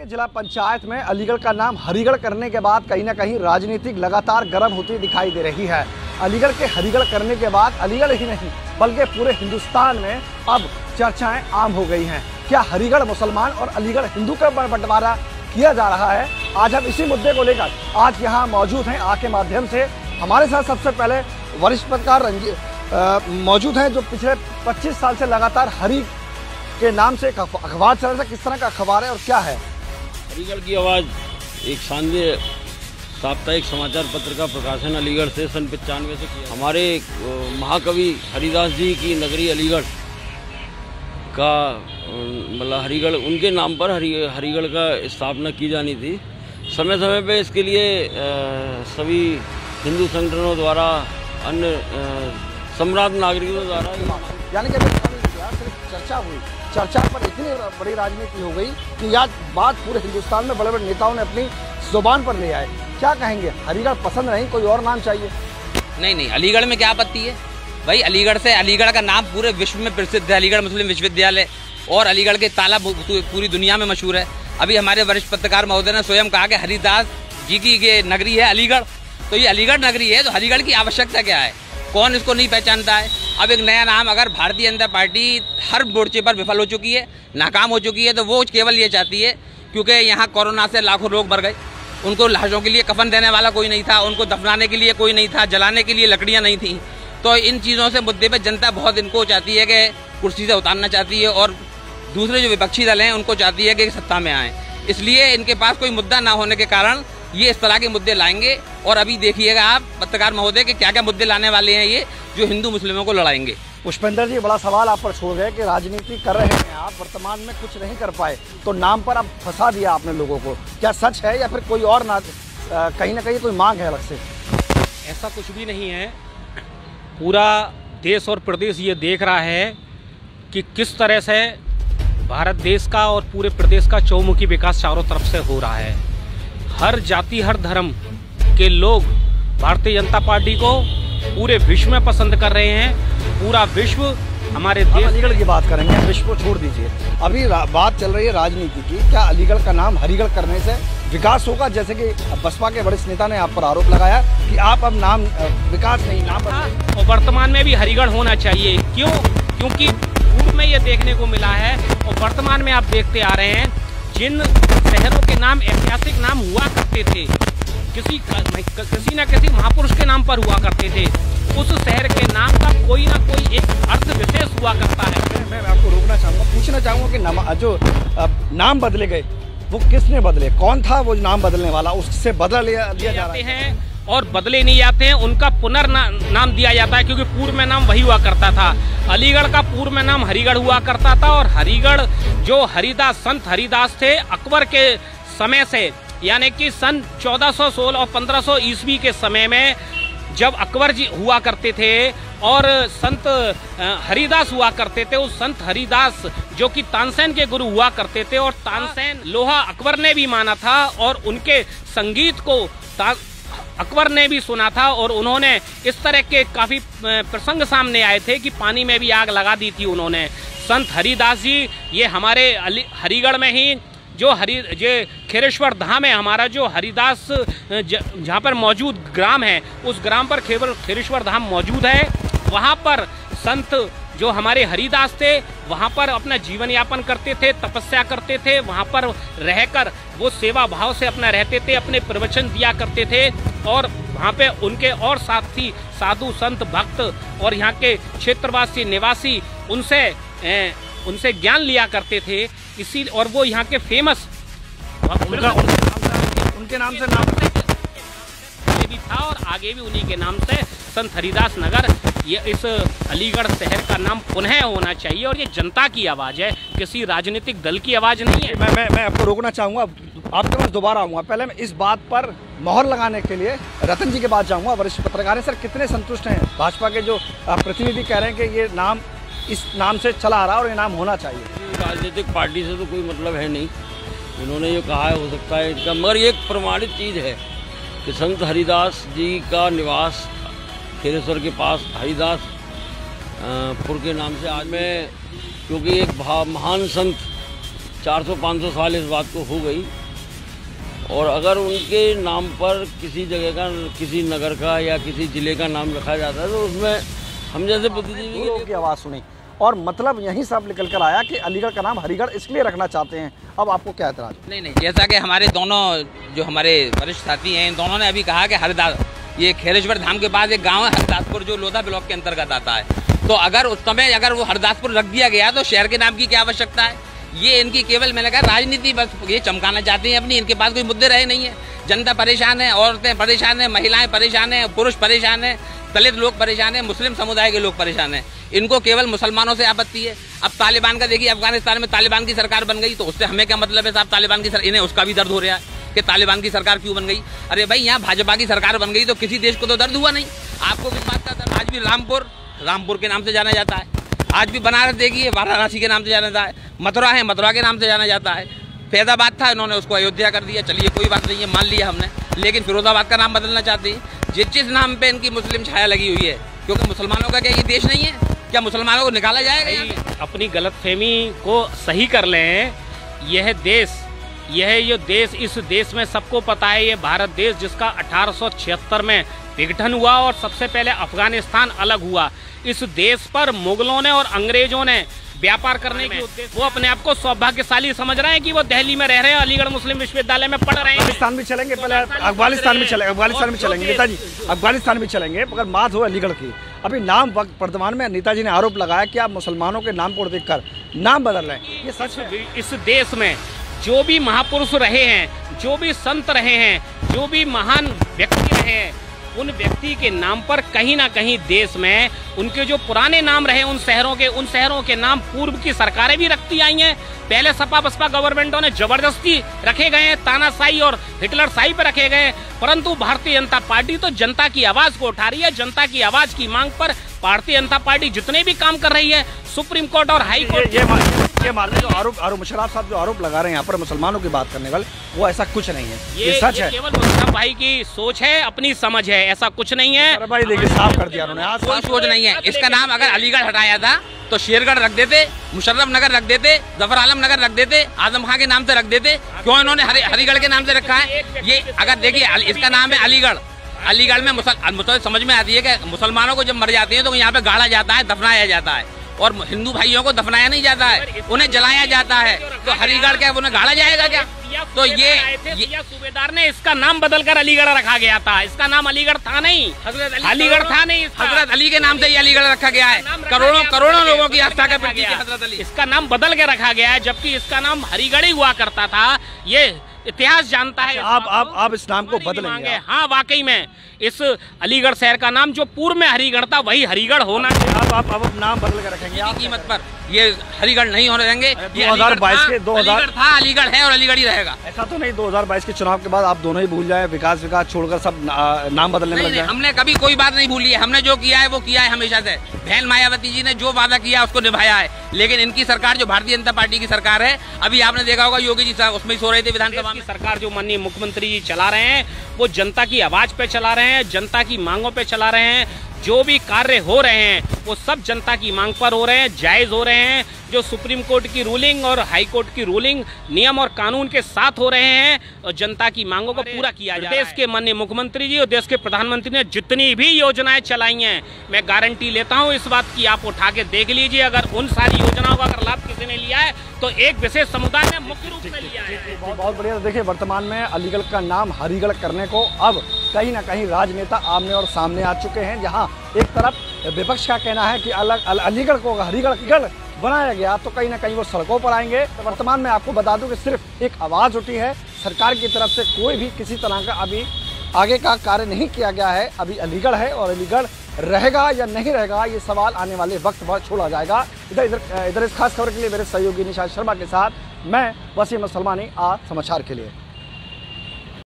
जिला पंचायत में अलीगढ़ का नाम हरिगढ़ करने के बाद कहीं ना कहीं राजनीतिक लगातार गर्म होती दिखाई दे रही है। अलीगढ़ के हरिगढ़ करने के बाद अलीगढ़ ही नहीं बल्कि पूरे हिंदुस्तान में अब चर्चाएं आम हो गई हैं। क्या हरिगढ़ मुसलमान और अलीगढ़ हिंदू का बंटवारा किया जा रहा है? आज हम इसी मुद्दे को लेकर आज यहाँ मौजूद हैं। आग के माध्यम से हमारे साथ सबसे पहले वरिष्ठ पत्रकार मौजूद हैं जो पिछले 25 साल से लगातार हरि के नाम से एक अखबार चल रहा है। किस तरह का अखबार है और क्या है? अलीगढ़ की आवाज़ एक शानदार साप्ताहिक समाचार पत्र का प्रकाशन अलीगढ़ से सन 95 से किया। हमारे महाकवि हरिदास जी की नगरी अलीगढ़ का मतलब हरिगढ़ उनके नाम पर हरिगढ़ का स्थापना की जानी थी। समय समय पे इसके लिए सभी हिंदू संगठनों द्वारा अन्य सम्राट नागरिकों द्वारा यानी कि सिर्फ चर्चा हुई, चर्चा पर इतनी बड़ी राजनीति हो गई कि आज बात पूरे हिंदुस्तान में बड़े बड़े नेताओं ने अपनी जुबान पर ले आए। क्या कहेंगे? हरिगढ़ पसंद नहीं, कोई और नाम चाहिए? नहीं, अलीगढ़ में क्या आपत्ति है भाई? अलीगढ़ का नाम पूरे विश्व में प्रसिद्ध है, अलीगढ़ मुस्लिम विश्वविद्यालय, और अलीगढ़ के ताला पूरी दुनिया में मशहूर है। अभी हमारे वरिष्ठ पत्रकार महोदय ने स्वयं कहा कि हरिदास जी की ये नगरी है अलीगढ़, तो ये अलीगढ़ नगरी है, तो हरिगढ़ की आवश्यकता क्या है? कौन इसको नहीं पहचानता है? अब एक नया नाम, अगर भारतीय जनता पार्टी हर मोर्चे पर विफल हो चुकी है, नाकाम हो चुकी है, तो वो केवल ये चाहती है, क्योंकि यहाँ कोरोना से लाखों लोग मर गए, उनको लाशों के लिए कफन देने वाला कोई नहीं था, उनको दफनाने के लिए कोई नहीं था, जलाने के लिए लकड़ियाँ नहीं थी, तो इन चीज़ों से मुद्दे पर जनता बहुत इनको चाहती है कि कुर्सी से उतारना चाहती है, और दूसरे जो विपक्षी दल हैं उनको चाहती है कि सत्ता में आएँ। इसलिए इनके पास कोई मुद्दा ना होने के कारण ये इस तरह के मुद्दे लाएंगे। और अभी देखिएगा आप पत्रकार महोदय के क्या क्या मुद्दे लाने वाले हैं ये, जो हिंदू मुस्लिमों को लड़ाएंगे। पुष्पेंद्र जी, बड़ा सवाल आप पर छोड़ गए कि राजनीति कर रहे हैं आप, वर्तमान में कुछ नहीं कर पाए, तो नाम पर अब फंसा दिया आपने लोगों को। क्या सच है या फिर कोई और कहीं ना कहीं कोई मांग है अलग से? ऐसा कुछ भी नहीं है। पूरा देश और प्रदेश ये देख रहा है कि किस तरह से भारत देश का और पूरे प्रदेश का चौमुखी विकास चारों तरफ से हो रहा है। हर जाति हर धर्म के लोग भारतीय जनता पार्टी को पूरे विश्व में पसंद कर रहे हैं। पूरा विश्व हमारे देश। अलीगढ़ की बात करेंगे, विश्व को छोड़ दीजिए। अभी बात चल रही है राजनीति की। क्या अलीगढ़ का नाम हरिगढ़ करने से विकास होगा? जैसे कि बसपा के वरिष्ठ नेता ने आप पर आरोप लगाया कि आप अब नाम विकास नहीं, नाम और वर्तमान में भी हरिगढ़ होना चाहिए। क्यों? क्योंकि पूर्व में ये देखने को मिला है और वर्तमान में आप देखते आ रहे हैं, जिन शहरों के नाम ऐतिहासिक नाम हुआ करते थे, किसी न किसी महापुरुष के नाम पर हुआ करते थे, उस शहर के नाम का कोई ना कोई एक अर्थ विशेष हुआ करता है। मैं आपको रोकना चाहूँगा, पूछना चाहूँगा कि जो नाम बदले गए वो किसने बदले? कौन था वो नाम बदलने वाला? उससे बदल लिया जा रहा है और बदले नहीं जाते हैं, उनका पुनर्नाम दिया जाता है, क्योंकि पूर्व में नाम वही हुआ करता था। अलीगढ़ का पूर्व में नाम हरिगढ़ हुआ करता था, और हरिगढ़ जो हरिदास संत हरिदास थे अकबर के समय से, यानी कि सन 1416 और 1500 ईस्वी के समय में जब अकबर जी हुआ करते थे और संत हरिदास हुआ करते थे, उस संत हरिदास जो कि तानसेन के गुरु हुआ करते थे, और तानसेन लोहा अकबर ने भी माना था और उनके संगीत को अकबर ने भी सुना था, और उन्होंने इस तरह के काफ़ी प्रसंग सामने आए थे कि पानी में भी आग लगा दी थी उन्होंने। संत हरिदास जी ये हमारे हरिगढ़ में ही जो खेरेश्वर धाम है हमारा, जो हरिदास जहाँ पर मौजूद ग्राम है, उस ग्राम पर खेरेश्वर धाम मौजूद है। वहाँ पर संत जो हमारे हरिदास थे वहाँ पर अपना जीवन यापन करते थे, तपस्या करते थे, वहाँ पर रहकर वो सेवा भाव से अपना रहते थे, अपने प्रवचन दिया करते थे, और वहाँ पे उनके और साथी साधु संत भक्त और यहाँ के क्षेत्रवासी निवासी उनसे ज्ञान लिया करते थे। इसी और वो यहाँ के फेमस उनके नाम से भी था, और आगे भी उन्हीं के नाम से संत हरिदास नगर, ये इस अलीगढ़ शहर का नाम पुनः होना चाहिए। और ये जनता की आवाज़ है, किसी राजनीतिक दल की आवाज़ नहीं है। मैं आपको रोकना चाहूँगा, आपके पास दोबारा आऊँगा। पहले मैं इस बात पर मोहर लगाने के लिए रतन जी के पास जाऊँगा, वरिष्ठ पत्रकार हैं। सर, कितने संतुष्ट हैं? भाजपा के जो प्रतिनिधि कह रहे हैं कि ये नाम इस नाम से चला आ रहा है और ये नाम होना चाहिए। राजनीतिक पार्टी से तो कोई मतलब है नहीं, इन्होंने ये कहा है, हो सकता है इनका, मगर एक प्रमाणित चीज़ है कि संत हरिदास जी का निवास खेरेश्वर के पास हरिदास पुर के नाम से आज में, क्योंकि एक महान संत 400-500 साल इस बात को हो गई और अगर उनके नाम पर किसी जगह का, किसी नगर का या किसी जिले का नाम रखा जाता है तो उसमें हम जैसे बुद्धिजीवी की आवाज़ सुनी और मतलब यहीं सब निकल कर आया कि अलीगढ़ का नाम हरिगढ़ इसलिए रखना चाहते हैं। अब आपको क्या एतराज? नहीं, जैसा कि हमारे दोनों जो हमारे वरिष्ठ साथी हैं, इन दोनों ने अभी कहा कि हरिदास, ये खेरेश्वर धाम के बाद एक गांव है हरदासपुर जो लोधा ब्लॉक के अंतर्गत आता है, तो अगर उस समय अगर वो हरदासपुर रख दिया गया तो शहर के नाम की क्या आवश्यकता है? ये इनकी केवल, मैंने कहा, राजनीति, बस ये चमकाना चाहती हैं अपनी। इनके पास कोई मुद्दे रहे नहीं है। जनता परेशान है, औरतें परेशान है, महिलाएं परेशान है, पुरुष परेशान है, दलित लोग परेशान है, मुस्लिम समुदाय के लोग परेशान है। इनको केवल मुसलमानों से आपत्ति है। अब तालिबान का देखिए, अफगानिस्तान में तालिबान की सरकार बन गई तो उससे हमें क्या मतलब है साहब? तालिबान की इन्हें उसका भी दर्द हो रहा है कि तालिबान की सरकार क्यों बन गई। अरे भाई, यहाँ भाजपा की सरकार बन गई तो किसी देश को तो दर्द हुआ नहीं। आपको किस बात का दर्द? आज भी रामपुर के नाम से जाना जाता है। आज भी बनारस देखिए, वाराणसी के नाम से जाना जाता है। मथुरा है, मथुरा के नाम से जाना जाता है। फैजाबाद था, इन्होंने उसको अयोध्या कर दिया। चलिए कोई बात नहीं है, मान लिया हमने। लेकिन फिरोजाबाद का नाम बदलना चाहती है। जिस नाम पे इनकी मुस्लिम छाया लगी हुई है, क्योंकि मुसलमानों का क्या ये देश नहीं है क्या? मुसलमानों को निकाला जाएगा? अपनी गलतफहमी को सही कर लें। यह देश, इस देश में सबको पता है, ये भारत देश जिसका 1876 में विघटन हुआ और सबसे पहले अफगानिस्तान अलग हुआ। इस देश पर मुगलों ने और अंग्रेजों ने व्यापार करने के उद्देश्य, वो अपने आप को सौभाग्यशाली समझ रहे हैं कि वो दिल्ली में रह रहे हैं, अलीगढ़ मुस्लिम विश्वविद्यालय में पढ़ रहे हैं। अफगानिस्तान भी चलेंगे, पहले अफगानिस्तान में चलेंगे नेताजी, अफगानिस्तान भी चलेंगे, मगर बात हो अलीगढ़ की। अभी नाम वर्तमान में नेताजी ने आरोप लगाया कि आप मुसलमानों के नाम को देखकर नाम बदल रहे हैं। ये सच है? इस देश में जो भी महापुरुष रहे हैं, जो भी संत रहे हैं, जो भी महान व्यक्ति रहे हैं, उन व्यक्ति के नाम पर कहीं ना कहीं देश में उनके जो पुराने नाम रहे, उन शहरों के नाम पूर्व की सरकारें भी रखती आई हैं। पहले सपा बसपा गवर्नमेंटों ने जबरदस्ती रखे गए हैं, तानाशाही और हिटलरशाही पे रखे गए, परंतु भारतीय जनता पार्टी तो जनता की आवाज को उठा रही है। जनता की आवाज की मांग पर भारतीय जनता पार्टी जितने भी काम कर रही है, सुप्रीम कोर्ट और हाई कोर्ट, ये मानने जो आरोप मुशर्रफ साहब जो आरोप लगा रहे हैं यहाँ पर मुसलमानों की बात करने वाले, वो ऐसा कुछ नहीं है। ये सच है। केवल मुशर्रफ भाई की सोच है, अपनी समझ है, ऐसा कुछ नहीं है। भाई देखिए, साफ कर दिया उन्होंने। आज कोई सोच नहीं है। इसका नाम अगर अलीगढ़ हटाया था तो शेरगढ़ रख देते, मुशर्रफ नगर रख देते, जफर आलम नगर रख देते, आजम खां के नाम से रख देते। क्यों इन्होंने हरिगढ़ के नाम से रखा है? ये अगर देखिए, इसका नाम है अलीगढ़। अलीगढ़ में समझ में आती है कि मुसलमानों को जब मर जाते हैं तो यहाँ पे गाड़ा जाता है, दफनाया जाता है, और हिंदू भाइयों को दफनाया नहीं जाता है, उन्हें जलाया जाता है। तो हरिगढ़ क्या उन्हें गाड़ा जाएगा क्या? तो ये सूबेदार ने इसका नाम बदलकर अलीगढ़ रखा गया था। इसका नाम अलीगढ़ था नहीं, अलीगढ़ था नहीं, हजरत अली के नाम से ये अलीगढ़ रखा गया है। करोड़ों लोगों की आस्था का प्रतीक है हजरत अली। इसका नाम बदल के रखा गया है, जबकि इसका नाम हरिगढ़ ही हुआ करता था। ये इतिहास जानता है। आप इस नाम को बदलेंगे? हाँ, वाकई में इस अलीगढ़ शहर का नाम जो पूर्व में हरिगढ़ था वही हरिगढ़ होना चाहिए। आप अब नाम बदल कर रखेंगे आप कीमत पर? ये हरिगढ़ नहीं होने देंगे। 2022 के 2000 था, अलीगढ़ है और अलीगढ़ ही रहेगा। ऐसा तो नहीं 2022 के चुनाव के बाद आप दोनों ही भूल जाए, विकास छोड़कर सब नाम बदलने में लग जाए? हमने कभी कोई बात नहीं भूली है। हमने जो किया है वो किया है हमेशा से। बहन मायावती जी ने जो वादा किया उसको निभाया है। लेकिन इनकी सरकार जो भारतीय जनता पार्टी की सरकार है, अभी आपने देखा होगा योगी जी साहब उसमें सो रहे थे विधानसभा में। सरकार जो माननीय मुख्यमंत्री जी चला रहे हैं वो जनता की आवाज पे चला रहे हैं, जनता की मांगों पे चला रहे हैं। जो भी कार्य हो रहे हैं वो सब जनता की मांग पर हो रहे हैं, जायज हो रहे हैं। जो सुप्रीम कोर्ट की रूलिंग और हाई कोर्ट की रूलिंग नियम और कानून के साथ हो रहे हैं और जनता की मांगों को पूरा किया जा रहा है। देश के माननीय मुख्यमंत्री जी और देश के प्रधानमंत्री ने जितनी भी योजनाएं चलाई हैं, मैं गारंटी लेता हूं इस बात की, आप उठा के देख लीजिए। अगर उन सारी योजनाओं का अगर लाभ किसी ने लिया है तो एक विशेष समुदाय ने मुख्य रूप से लिया है। बहुत बढ़िया। देखिए, वर्तमान में अलीगढ़ का नाम हरिगढ़ करने को अब कहीं ना कहीं राजनेता आमने और सामने आ चुके हैं। जहां एक तरफ विपक्ष का कहना है कि अलीगढ़ को हरिगढ़ बनाया गया तो कहीं ना कहीं वो सड़कों पर आएंगे। तो वर्तमान में आपको बता दूं कि सिर्फ एक आवाज़ उठी है, सरकार की तरफ से कोई भी किसी तरह का अभी आगे का कार्य नहीं किया गया है। अभी अलीगढ़ है और अलीगढ़ रहेगा या नहीं रहेगा, ये सवाल आने वाले वक्त पर छोड़ा जाएगा। इधर इस खास खबर के लिए मेरे सहयोगी निशांत शर्मा के साथ मैं वसीम सलमानी, आज समाचार के लिए।